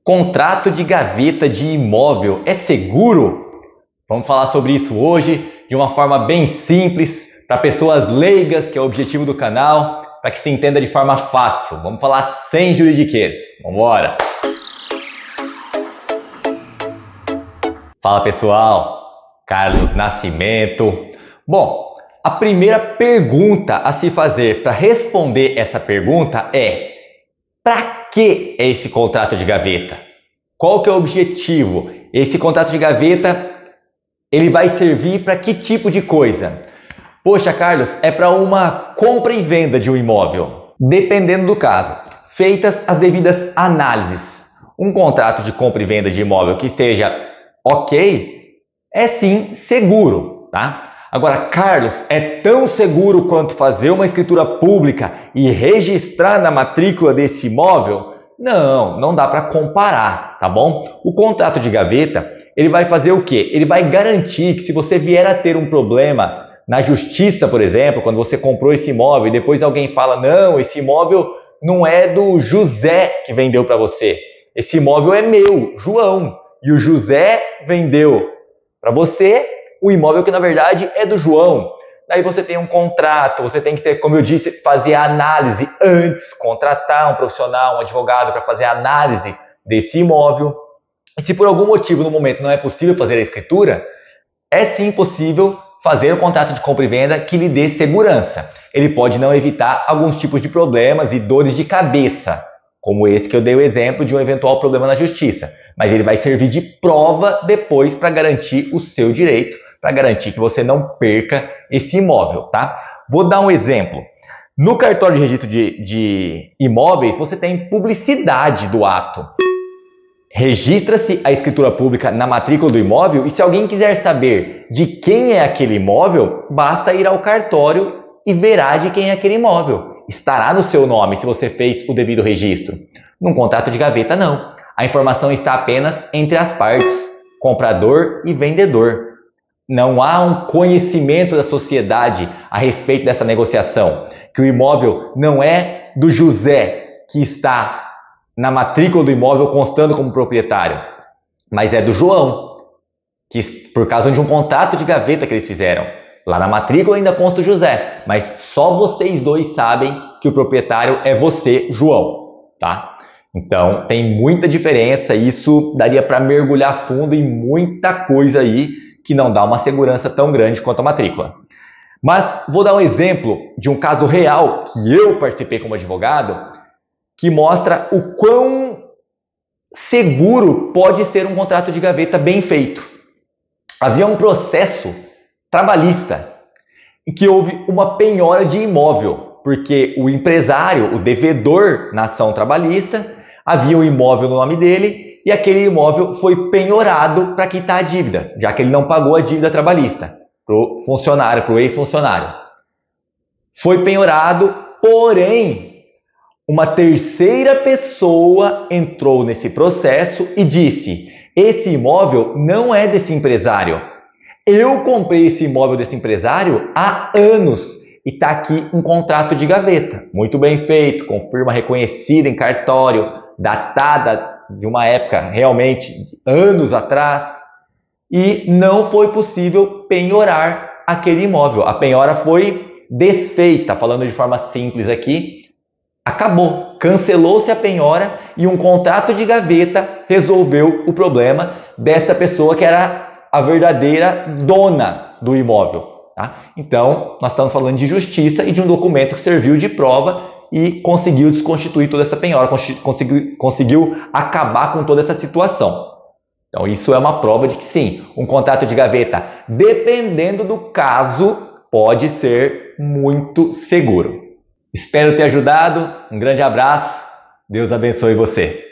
Contrato de gaveta de imóvel é seguro? Vamos falar sobre isso hoje de uma forma bem simples, para pessoas leigas, que é o objetivo do canal, para que se entenda de forma fácil. Vamos falar sem juridiquês. Vamos embora! Fala pessoal, Carlos Nascimento. Bom, a primeira pergunta a se fazer para responder essa pergunta é: para que é esse contrato de gaveta? Qual que é o objetivo? Esse contrato de gaveta, ele vai servir para que tipo de coisa? Poxa, Carlos, é para uma compra e venda de um imóvel. Dependendo do caso, feitas as devidas análises, um contrato de compra e venda de imóvel que esteja ok, é sim seguro, tá? Agora, Carlos, é tão seguro quanto fazer uma escritura pública e registrar na matrícula desse imóvel? Não dá para comparar, tá bom? O contrato de gaveta, ele vai fazer o quê? Ele vai garantir que se você vier a ter um problema na justiça, por exemplo, quando você comprou esse imóvel e depois alguém fala: não, esse imóvel não é do José que vendeu para você, esse imóvel é meu, João, e o José vendeu para você o imóvel que na verdade é do João. Daí você tem um contrato, você tem que ter, como eu disse, fazer a análise antes, contratar um profissional, um advogado para fazer a análise desse imóvel. E se por algum motivo no momento não é possível fazer a escritura, é sim possível fazer um contrato de compra e venda que lhe dê segurança. Ele pode não evitar alguns tipos de problemas e dores de cabeça, como esse que eu dei o exemplo de um eventual problema na justiça, mas ele vai servir de prova depois para garantir o seu direito, para garantir que você não perca esse imóvel, tá? Vou dar um exemplo. No cartório de registro de imóveis, você tem publicidade do ato. Registra-se a escritura pública na matrícula do imóvel e se alguém quiser saber de quem é aquele imóvel, basta ir ao cartório e verá de quem é aquele imóvel. Estará no seu nome se você fez o devido registro. Num contrato de gaveta, não. A informação está apenas entre as partes, comprador e vendedor. Não há um conhecimento da sociedade a respeito dessa negociação, que o imóvel não é do José que está na matrícula do imóvel constando como proprietário, mas é do João, que por causa de um contrato de gaveta que eles fizeram. Lá na matrícula ainda consta o José, mas só vocês dois sabem que o proprietário é você, João, tá? Então tem muita diferença, isso daria para mergulhar fundo em muita coisa aí que não dá uma segurança tão grande quanto a matrícula. Mas vou dar um exemplo de um caso real que eu participei como advogado, que mostra o quão seguro pode ser um contrato de gaveta bem feito. Havia um processo trabalhista em que houve uma penhora de imóvel, porque o empresário, o devedor na ação trabalhista, havia um imóvel no nome dele e aquele imóvel foi penhorado para quitar a dívida, já que ele não pagou a dívida trabalhista para o funcionário, para o ex-funcionário. Foi penhorado, porém uma terceira pessoa entrou nesse processo e disse: esse imóvel não é desse empresário. Eu comprei esse imóvel desse empresário há anos e está aqui um contrato de gaveta. Muito bem feito, com firma reconhecida em cartório, datada de uma época realmente anos atrás. E não foi possível penhorar aquele imóvel. A penhora foi desfeita, falando de forma simples aqui. Acabou, cancelou-se a penhora e um contrato de gaveta resolveu o problema dessa pessoa que era a verdadeira dona do imóvel, tá? Então, nós estamos falando de justiça e de um documento que serviu de prova e conseguiu desconstituir toda essa penhora, conseguiu acabar com toda essa situação. Então, isso é uma prova de que sim, um contrato de gaveta, dependendo do caso, pode ser muito seguro. Espero ter ajudado, um grande abraço, Deus abençoe você.